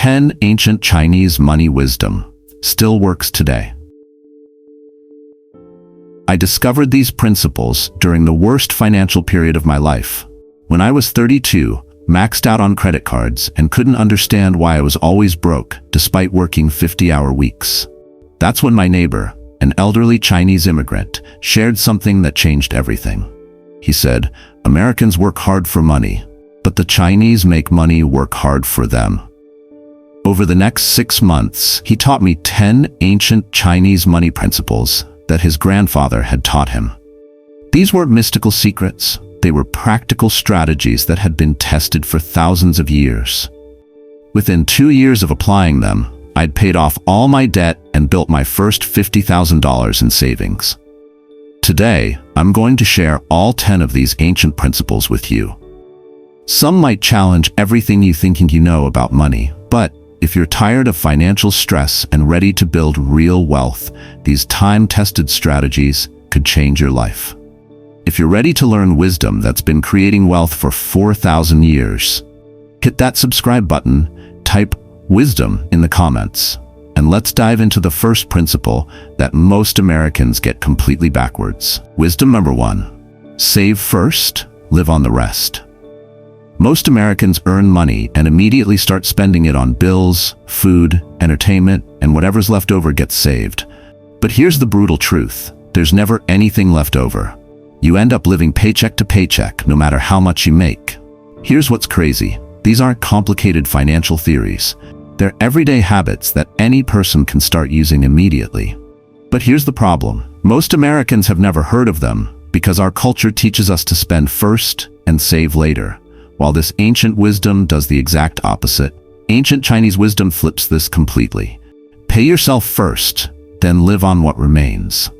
10 ancient Chinese money wisdom still works today. I discovered these principles during the worst financial period of my life. When I was 32, maxed out on credit cards, and couldn't understand why I was always broke despite working 50-hour weeks. That's when my neighbor, an elderly Chinese immigrant, shared something that changed everything. He said, "Americans work hard for money, but the Chinese make money work hard for them." Over the next 6 months, he taught me 10 ancient Chinese money principles that his grandfather had taught him. These weren't mystical secrets. They were practical strategies that had been tested for thousands of years. Within 2 years of applying them, I'd paid off all my debt and built my first $50,000 in savings. Today, I'm going to share all 10 of these ancient principles with you. Some might challenge everything you think you know about money, but if you're tired of financial stress and ready to build real wealth, these time-tested strategies could change your life. If you're ready to learn wisdom that's been creating wealth for 4,000 years, hit that subscribe button, type wisdom in the comments, and let's dive into the first principle that most Americans get completely backwards. Wisdom number 1. Save first, live on the rest. Most Americans earn money and immediately start spending it on bills, food, entertainment, and whatever's left over gets saved. But here's the brutal truth. There's never anything left over. You end up living paycheck to paycheck no matter how much you make. Here's what's crazy. These aren't complicated financial theories. They're everyday habits that any person can start using immediately. But here's the problem. Most Americans have never heard of them because our culture teaches us to spend first and save later. While this ancient wisdom does the exact opposite, ancient Chinese wisdom flips this completely. Pay yourself first, then live on what remains.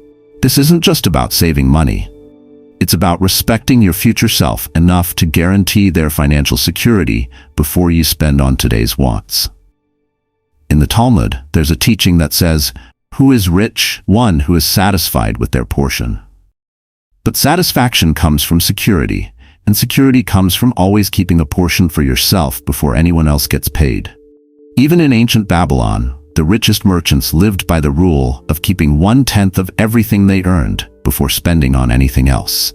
This isn't just about saving money. It's about respecting your future self enough to guarantee their financial security before you spend on today's wants. In the Talmud, there's a teaching that says, "Who is rich? One who is satisfied with their portion." But satisfaction comes from security. And security comes from always keeping a portion for yourself before anyone else gets paid. Even in ancient Babylon, the richest merchants lived by the rule of keeping 1/10 of everything they earned before spending on anything else.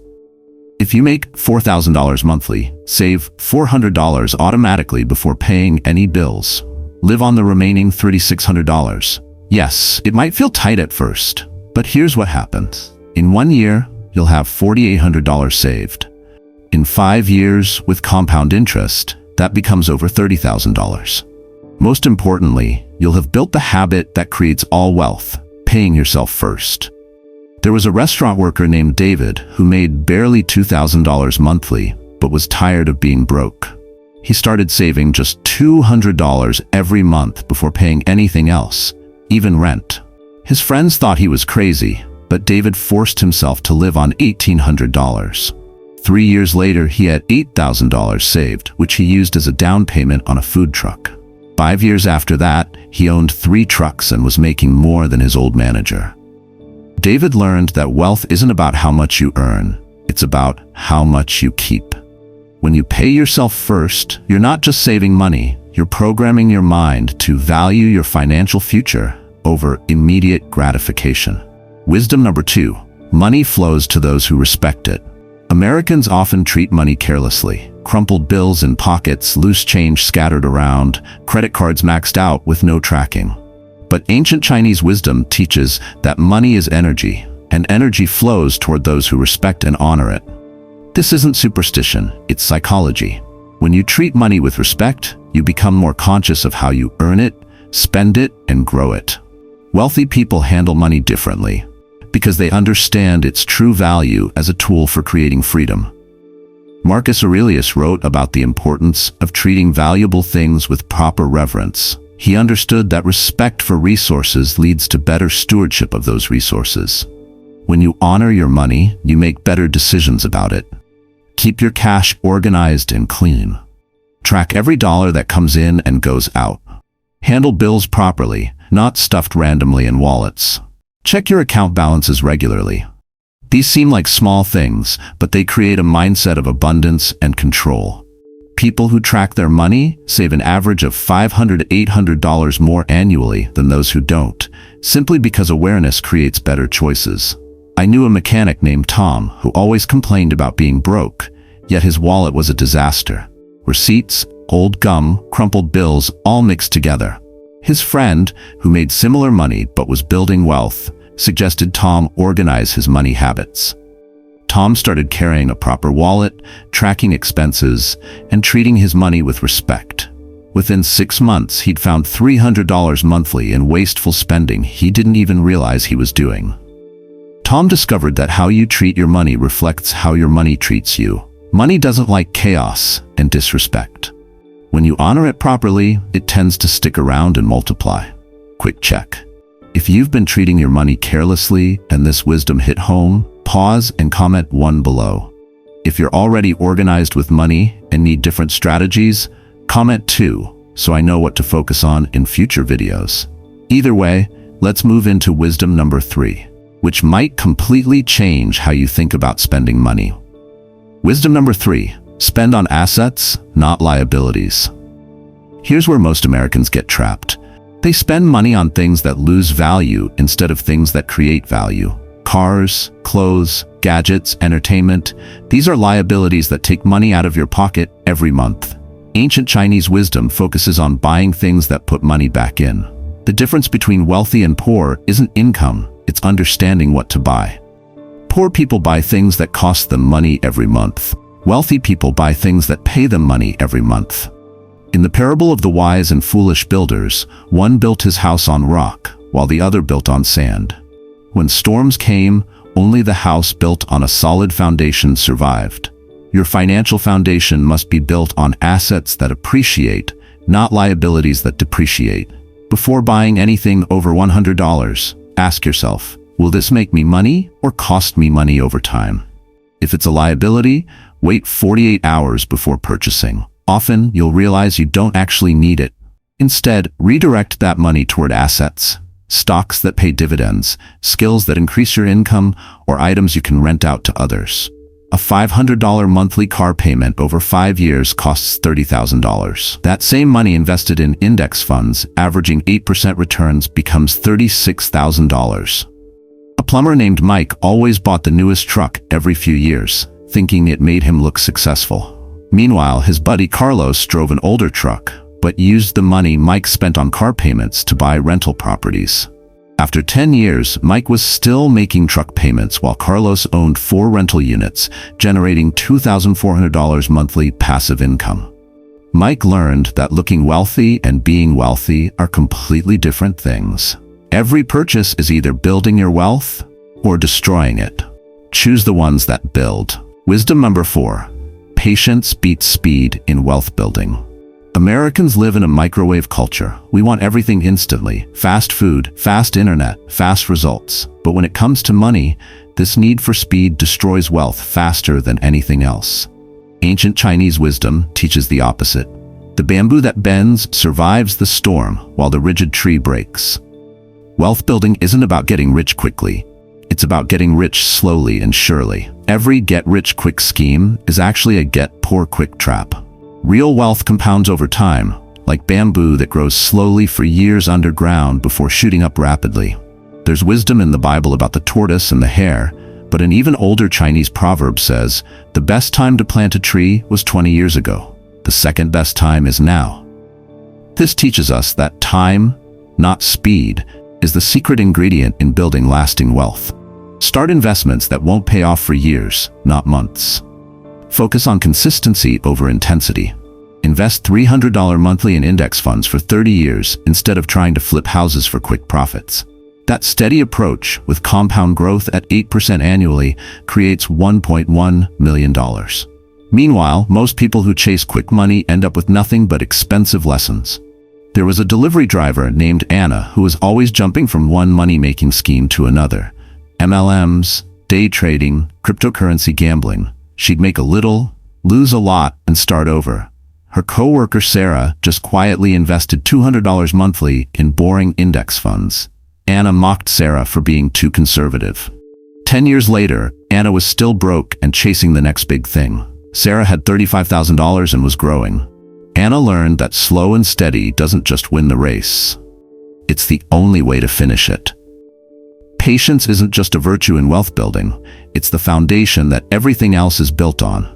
If you make $4,000 monthly, save $400 automatically before paying any bills. Live on the remaining $3,600. Yes, it might feel tight at first, but here's what happens. In 1 year, you'll have $4,800 saved. In 5 years, with compound interest, that becomes over $30,000. Most importantly, you'll have built the habit that creates all wealth, paying yourself first. There was a restaurant worker named David who made barely $2,000 monthly, but was tired of being broke. He started saving just $200 every month before paying anything else, even rent. His friends thought he was crazy, but David forced himself to live on $1,800. 3 years later, he had $8,000 saved, which he used as a down payment on a food truck. 5 years after that, he owned 3 trucks and was making more than his old manager. David learned that wealth isn't about how much you earn, it's about how much you keep. When you pay yourself first, you're not just saving money, you're programming your mind to value your financial future over immediate gratification. Wisdom number 2. Money flows to those who respect it. Americans often treat money carelessly. Crumpled bills in pockets, loose change scattered around, credit cards maxed out with no tracking. But ancient Chinese wisdom teaches that money is energy, and energy flows toward those who respect and honor it. This isn't superstition, it's psychology. When you treat money with respect, you become more conscious of how you earn it, spend it, and grow it. Wealthy people handle money differently, because they understand its true value as a tool for creating freedom. Marcus Aurelius wrote about the importance of treating valuable things with proper reverence. He understood that respect for resources leads to better stewardship of those resources. When you honor your money, you make better decisions about it. Keep your cash organized and clean. Track every dollar that comes in and goes out. Handle bills properly, not stuffed randomly in wallets. Check your account balances regularly. These seem like small things, but they create a mindset of abundance and control. People who track their money save an average of $500 to $800 more annually than those who don't, simply because awareness creates better choices. I knew a mechanic named Tom who always complained about being broke, yet his wallet was a disaster. Receipts, old gum, crumpled bills, all mixed together. His friend, who made similar money but was building wealth, suggested Tom organize his money habits. Tom started carrying a proper wallet, tracking expenses, and treating his money with respect. Within 6 months, he'd found $300 monthly in wasteful spending he didn't even realize he was doing. Tom discovered that how you treat your money reflects how your money treats you. Money doesn't like chaos and disrespect. When you honor it properly, it tends to stick around and multiply. Quick check. If you've been treating your money carelessly and this wisdom hit home, pause and comment 1 below. If you're already organized with money and need different strategies, comment 2 so I know what to focus on in future videos. Either way, let's move into wisdom number 3, which might completely change how you think about spending money. Wisdom number 3, spend on assets, not liabilities. Here's where most Americans get trapped. They spend money on things that lose value instead of things that create value. Cars, clothes, gadgets, entertainment, these are liabilities that take money out of your pocket every month. Ancient Chinese wisdom focuses on buying things that put money back in. The difference between wealthy and poor isn't income, it's understanding what to buy. Poor people buy things that cost them money every month. Wealthy people buy things that pay them money every month. In the parable of the wise and foolish builders, one built his house on rock, while the other built on sand. When storms came, only the house built on a solid foundation survived. Your financial foundation must be built on assets that appreciate, not liabilities that depreciate. Before buying anything over $100, ask yourself, will this make me money or cost me money over time? If it's a liability, wait 48 hours before purchasing. Often, you'll realize you don't actually need it. Instead, redirect that money toward assets. Stocks that pay dividends, skills that increase your income, or items you can rent out to others. A $500 monthly car payment over 5 years costs $30,000. That same money invested in index funds, averaging 8% returns, becomes $36,000. A plumber named Mike always bought the newest truck every few years, thinking it made him look successful. Meanwhile, his buddy Carlos drove an older truck, but used the money Mike spent on car payments to buy rental properties. After 10 years, Mike was still making truck payments while Carlos owned 4 rental units, generating $2,400 monthly passive income. Mike learned that looking wealthy and being wealthy are completely different things. Every purchase is either building your wealth or destroying it. Choose the ones that build. Wisdom number 4. Patience beats speed in wealth building. Americans live in a microwave culture. We want everything instantly. Fast food, fast internet, fast results. But when it comes to money, this need for speed destroys wealth faster than anything else. Ancient Chinese wisdom teaches the opposite. The bamboo that bends survives the storm, while the rigid tree breaks. Wealth building isn't about getting rich quickly. It's about getting rich slowly and surely. Every get-rich-quick scheme is actually a get-poor-quick trap. Real wealth compounds over time, like bamboo that grows slowly for years underground before shooting up rapidly. There's wisdom in the Bible about the tortoise and the hare, but an even older Chinese proverb says, the best time to plant a tree was 20 years ago. The second best time is now. This teaches us that time, not speed, is the secret ingredient in building lasting wealth. Start investments that won't pay off for years, not months. Focus on consistency over intensity. Invest $300 monthly in index funds for 30 years instead of trying to flip houses for quick profits. That steady approach, with compound growth at 8% annually, creates $1.1 million. Meanwhile, most people who chase quick money end up with nothing but expensive lessons. There was a delivery driver named Anna who was always jumping from one money-making scheme to another. MLMs, day trading, cryptocurrency gambling. She'd make a little, lose a lot, and start over. Her coworker Sarah just quietly invested $200 monthly in boring index funds. Anna mocked Sarah for being too conservative. 10 years later, Anna was still broke and chasing the next big thing. Sarah had $35,000 and was growing. Anna learned that slow and steady doesn't just win the race. It's the only way to finish it. Patience isn't just a virtue in wealth building, it's the foundation that everything else is built on.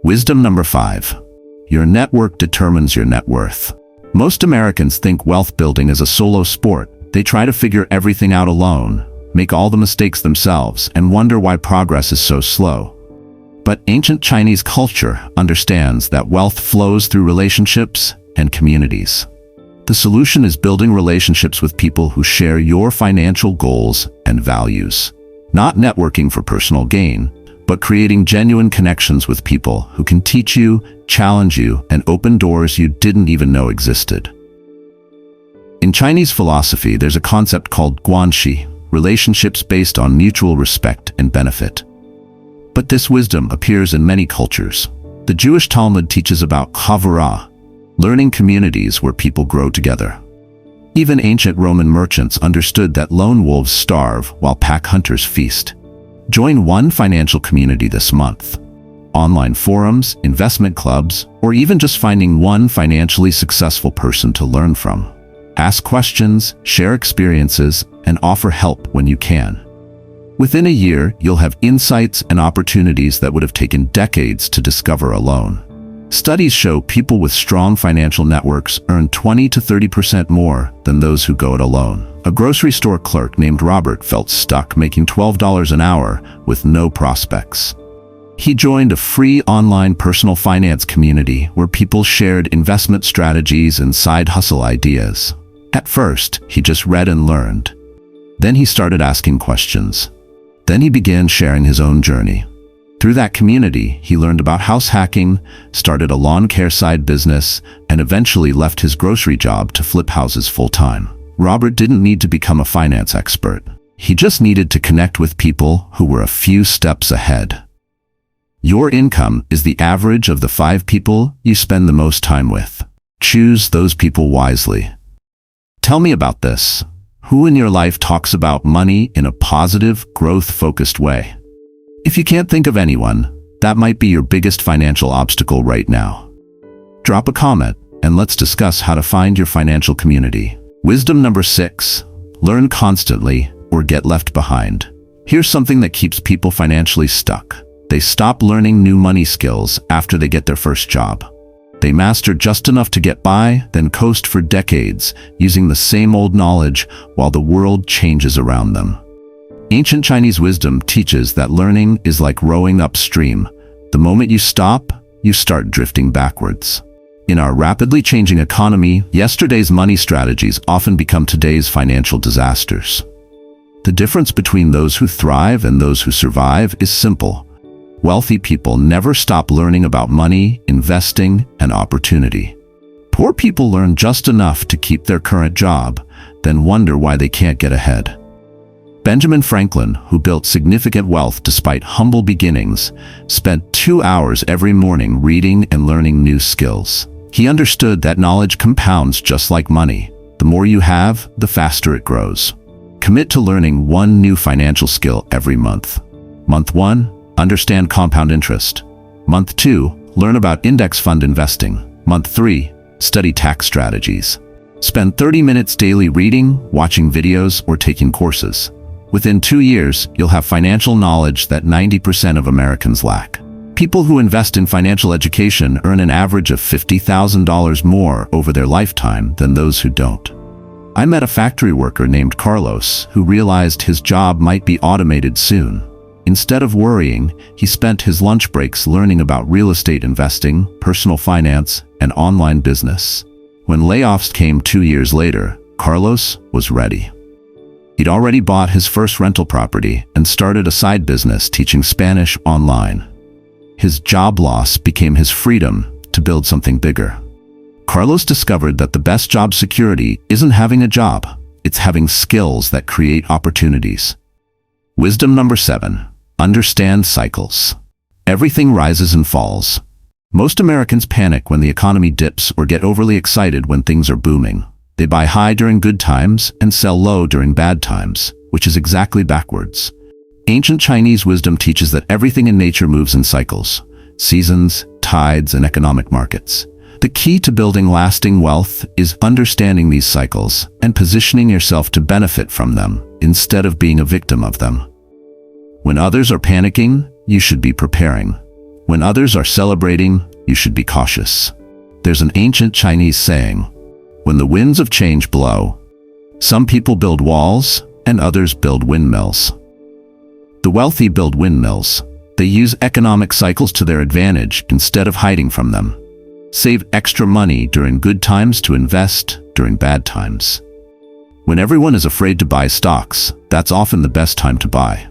Wisdom number 5. Your network determines your net worth. Most Americans think wealth building is a solo sport. They try to figure everything out alone, make all the mistakes themselves, and wonder why progress is so slow. But ancient Chinese culture understands that wealth flows through relationships and communities. The solution is building relationships with people who share your financial goals and values. Not networking for personal gain, but creating genuine connections with people who can teach you, challenge you, and open doors you didn't even know existed. In Chinese philosophy, there's a concept called guanxi, relationships based on mutual respect and benefit. But this wisdom appears in many cultures. The Jewish Talmud teaches about chavurah, learning communities where people grow together. Even ancient Roman merchants understood that lone wolves starve while pack hunters feast. Join one financial community this month. Online forums, investment clubs, or even just finding one financially successful person to learn from. Ask questions, share experiences, and offer help when you can. Within a year, you'll have insights and opportunities that would have taken decades to discover alone. Studies show people with strong financial networks earn 20 to 30% more than those who go it alone. A grocery store clerk named Robert felt stuck making $12 an hour with no prospects. He joined a free online personal finance community where people shared investment strategies and side hustle ideas. At first, he just read and learned. Then he started asking questions. Then he began sharing his own journey. Through that community, he learned about house hacking, started a lawn care side business, and eventually left his grocery job to flip houses full-time. Robert didn't need to become a finance expert. He just needed to connect with people who were a few steps ahead. Your income is the average of the 5 people you spend the most time with. Choose those people wisely. Tell me about this. Who in your life talks about money in a positive, growth-focused way? If you can't think of anyone, that might be your biggest financial obstacle right now. Drop a comment and let's discuss how to find your financial community. Wisdom number 6. Learn constantly or get left behind. Here's something that keeps people financially stuck. They stop learning new money skills after they get their first job. They master just enough to get by, then coast for decades, using the same old knowledge while the world changes around them. Ancient Chinese wisdom teaches that learning is like rowing upstream. The moment you stop, you start drifting backwards. In our rapidly changing economy, yesterday's money strategies often become today's financial disasters. The difference between those who thrive and those who survive is simple. Wealthy people never stop learning about money, investing, and opportunity. Poor people learn just enough to keep their current job, then wonder why they can't get ahead. Benjamin Franklin, who built significant wealth despite humble beginnings, spent 2 hours every morning reading and learning new skills. He understood that knowledge compounds just like money. The more you have, the faster it grows. Commit to learning one new financial skill every month. Month 1, understand compound interest. Month 2, learn about index fund investing. Month 3, study tax strategies. Spend 30 minutes daily reading, watching videos, or taking courses. Within 2 years, you'll have financial knowledge that 90% of Americans lack. People who invest in financial education earn an average of $50,000 more over their lifetime than those who don't. I met a factory worker named Carlos who realized his job might be automated soon. Instead of worrying, he spent his lunch breaks learning about real estate investing, personal finance, and online business. When layoffs came 2 years later, Carlos was ready. He'd already bought his first rental property and started a side business teaching Spanish online. His job loss became his freedom to build something bigger. Carlos discovered that the best job security isn't having a job, it's having skills that create opportunities. Wisdom number 7. Understand cycles. Everything rises and falls. Most Americans panic when the economy dips or get overly excited when things are booming. They buy high during good times and sell low during bad times, which is exactly backwards. Ancient Chinese wisdom teaches that everything in nature moves in cycles. seasons, tides, and economic markets. The key to building lasting wealth is understanding these cycles and positioning yourself to benefit from them instead of being a victim of them. When others are panicking, you should be preparing. When others are celebrating, you should be cautious. There's an ancient Chinese saying, "When the winds of change blow, some people build walls and others build windmills." The wealthy build windmills. They use economic cycles to their advantage instead of hiding from them. Save extra money during good times to invest during bad times. When everyone is afraid to buy stocks, that's often the best time to buy.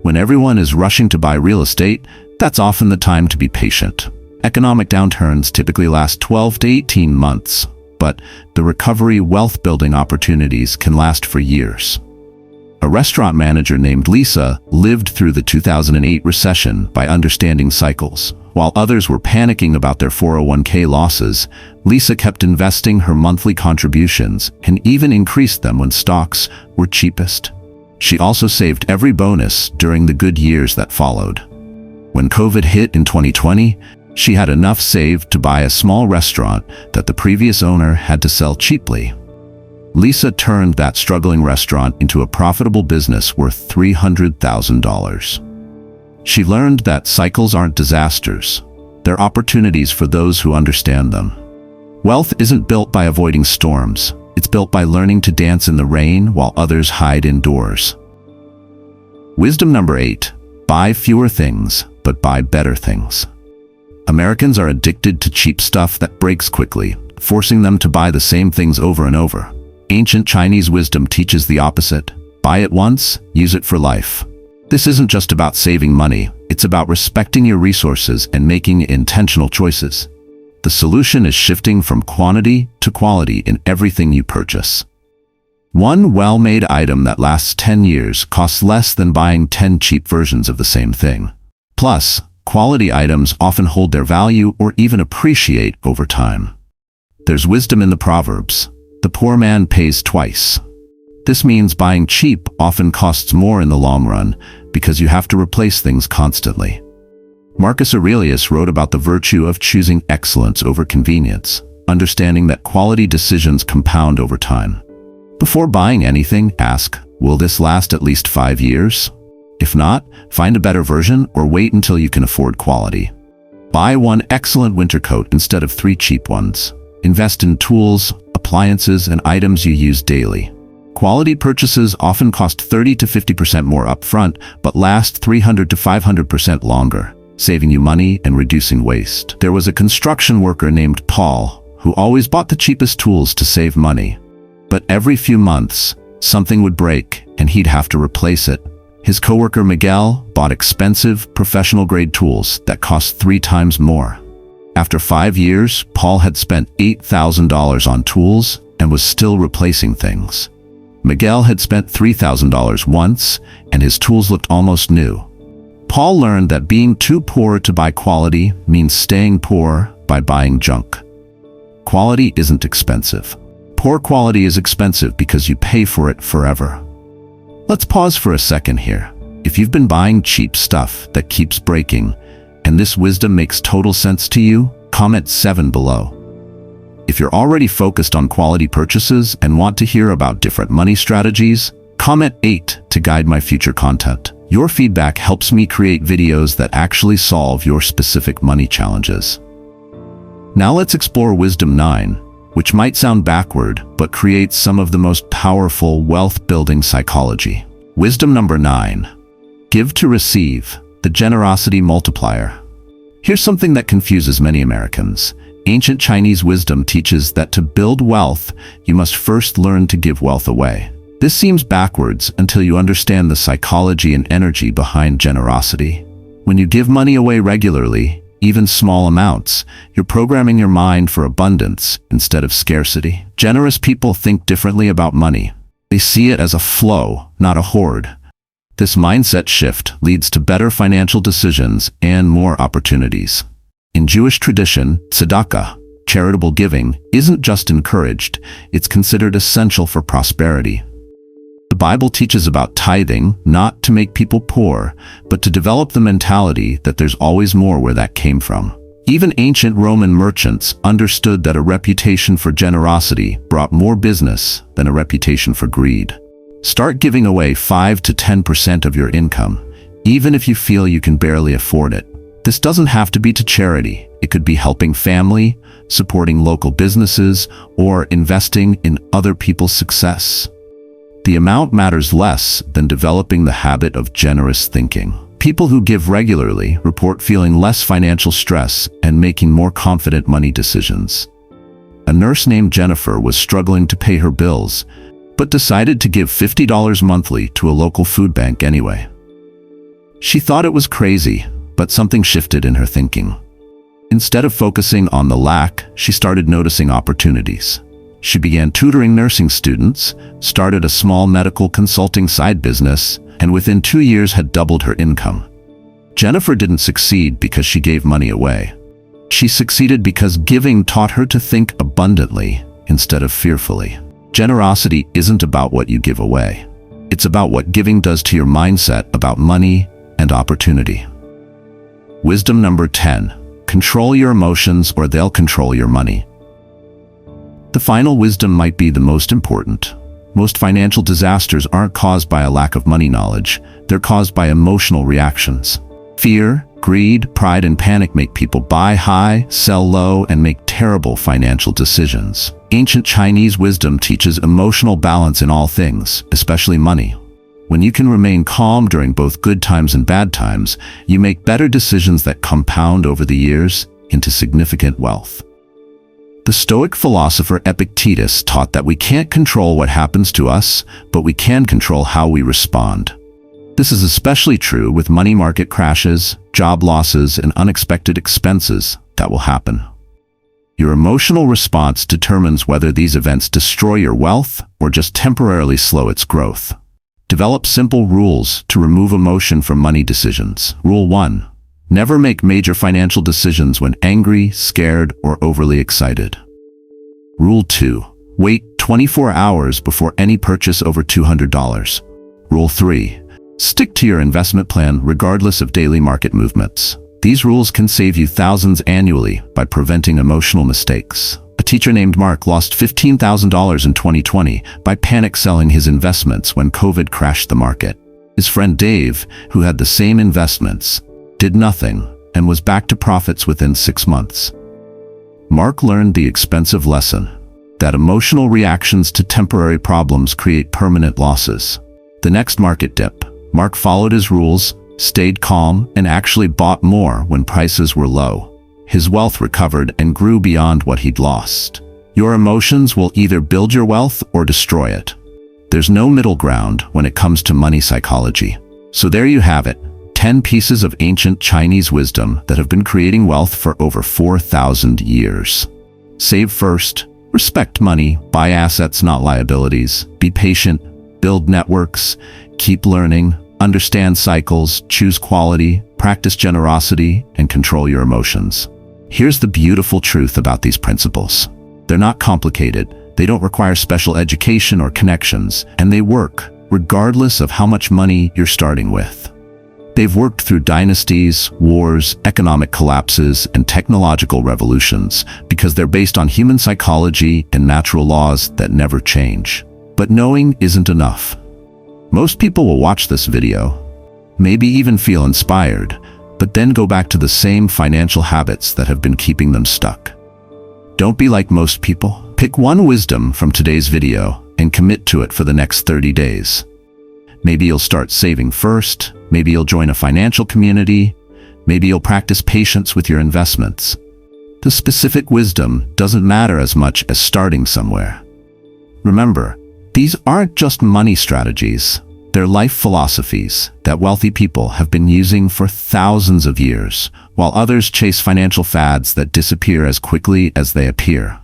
When everyone is rushing to buy real estate, that's often the time to be patient. Economic downturns typically last 12 to 18 months, but the recovery wealth-building opportunities can last for years. A restaurant manager named Lisa lived through the 2008 recession by understanding cycles. While others were panicking about their 401k losses, Lisa kept investing her monthly contributions and even increased them when stocks were cheapest. She also saved every bonus during the good years that followed. When COVID hit in 2020, she had enough saved to buy a small restaurant that the previous owner had to sell cheaply. Lisa turned that struggling restaurant into a profitable business worth $300,000. She learned that cycles aren't disasters. They're opportunities for those who understand them. Wealth isn't built by avoiding storms. It's built by learning to dance in the rain while others hide indoors. Wisdom number 8. Buy fewer things, but buy better things. Americans are addicted to cheap stuff that breaks quickly, forcing them to buy the same things over and over. Ancient Chinese wisdom teaches the opposite. Buy it once, use it for life. This isn't just about saving money, it's about respecting your resources and making intentional choices. The solution is shifting from quantity to quality in everything you purchase. One well-made item that lasts 10 years costs less than buying 10 cheap versions of the same thing. Plus, quality items often hold their value or even appreciate over time. There's wisdom in the proverbs. The poor man pays twice. This means buying cheap often costs more in the long run because you have to replace things constantly. Marcus Aurelius wrote about the virtue of choosing excellence over convenience, understanding that quality decisions compound over time. Before buying anything, ask, will this last at least 5 years? If not, find a better version or wait until you can afford quality. Buy one excellent winter coat instead of 3 cheap ones. Invest in tools, appliances, and items you use daily. Quality purchases often cost 30 to 50% more upfront, but last 300 to 500% longer, saving you money and reducing waste. There was a construction worker named Paul who always bought the cheapest tools to save money. But every few months, something would break and he'd have to replace it. His coworker Miguel bought expensive, professional-grade tools that cost 3 times more. After 5 years, Paul had spent $8,000 on tools and was still replacing things. Miguel had spent $3,000 once, and his tools looked almost new. Paul learned that being too poor to buy quality means staying poor by buying junk. Quality isn't expensive. Poor quality is expensive because you pay for it forever. Let's pause for a second here. If you've been buying cheap stuff that keeps breaking, and this wisdom makes total sense to you, comment 7 below. If you're already focused on quality purchases and want to hear about different money strategies, comment 8 to guide my future content. Your feedback helps me create videos that actually solve your specific money challenges. Now let's explore wisdom 9, which might sound backward, but creates some of the most powerful wealth-building psychology. Wisdom number 9. Give to receive, the generosity multiplier. Here's something that confuses many Americans. Ancient Chinese wisdom teaches that to build wealth, you must first learn to give wealth away. This seems backwards until you understand the psychology and energy behind generosity. When you give money away regularly, even small amounts, you're programming your mind for abundance instead of scarcity. Generous people think differently about money. They see it as a flow, not a hoard. This mindset shift leads to better financial decisions and more opportunities. In Jewish tradition, tzedakah, charitable giving, isn't just encouraged, it's considered essential for prosperity. The Bible teaches about tithing, not to make people poor, but to develop the mentality that there's always more where that came from. Even ancient Roman merchants understood that a reputation for generosity brought more business than a reputation for greed. Start giving away 5 to 10% of your income, even if you feel you can barely afford it. This doesn't have to be to charity. It could be helping family, supporting local businesses, or investing in other people's success. The amount matters less than developing the habit of generous thinking. People who give regularly report feeling less financial stress and making more confident money decisions. A nurse named Jennifer was struggling to pay her bills, but decided to give $50 monthly to a local food bank anyway. She thought it was crazy, but something shifted in her thinking. Instead of focusing on the lack, she started noticing opportunities. She began tutoring nursing students, started a small medical consulting side business, and within 2 years had doubled her income. Jennifer didn't succeed because she gave money away. She succeeded because giving taught her to think abundantly instead of fearfully. Generosity isn't about what you give away. It's about what giving does to your mindset about money and opportunity. Wisdom number 10. Control your emotions or they'll control your money. The final wisdom might be the most important. Most financial disasters aren't caused by a lack of money knowledge. They're caused by emotional reactions. Fear, greed, pride, and panic make people buy high, sell low, and make terrible financial decisions. Ancient Chinese wisdom teaches emotional balance in all things, especially money. When you can remain calm during both good times and bad times, you make better decisions that compound over the years into significant wealth. The Stoic philosopher Epictetus taught that we can't control what happens to us, but we can control how we respond. This is especially true with money market crashes, job losses, and unexpected expenses that will happen. Your emotional response determines whether these events destroy your wealth or just temporarily slow its growth. Develop simple rules to remove emotion from money decisions. Rule 1. Never make major financial decisions when angry, scared, or overly excited. Rule 2. Wait 24 hours before any purchase over $200. Rule 3. Stick to your investment plan regardless of daily market movements. These rules can save you thousands annually by preventing emotional mistakes. A teacher named Mark lost $15,000 in 2020 by panic selling his investments when COVID crashed the market. His friend Dave, who had the same investments, did nothing and was back to profits within 6 months. Mark learned the expensive lesson that emotional reactions to temporary problems create permanent losses. The next market dip, Mark followed his rules, stayed calm, and actually bought more when prices were low. His wealth recovered and grew beyond what he'd lost. Your emotions will either build your wealth or destroy it. There's no middle ground when it comes to money psychology. So there you have it, 10 pieces of ancient Chinese wisdom that have been creating wealth for over 4,000 years. Save first, respect money, buy assets not liabilities, be patient, build networks, keep learning, understand cycles, choose quality, practice generosity, and control your emotions. Here's the beautiful truth about these principles. They're not complicated, they don't require special education or connections, and they work regardless of how much money you're starting with. They've worked through dynasties, wars, economic collapses, and technological revolutions because they're based on human psychology and natural laws that never change. But knowing isn't enough. Most people will watch this video, maybe even feel inspired, but then go back to the same financial habits that have been keeping them stuck. Don't be like most people. Pick one wisdom from today's video and commit to it for the next 30 days. Maybe you'll start saving first, maybe you'll join a financial community, maybe you'll practice patience with your investments. The specific wisdom doesn't matter as much as starting somewhere. Remember, these aren't just money strategies, they're life philosophies that wealthy people have been using for thousands of years, while others chase financial fads that disappear as quickly as they appear.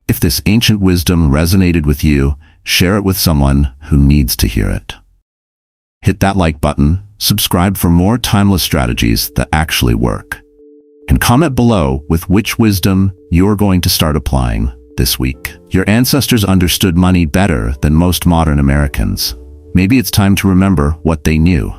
If this ancient wisdom resonated with you, share it with someone who needs to hear it. Hit that like button, subscribe for more timeless strategies that actually work, and comment below with which wisdom you're going to start applying this week. Your ancestors understood money better than most modern Americans. Maybe it's time to remember what they knew.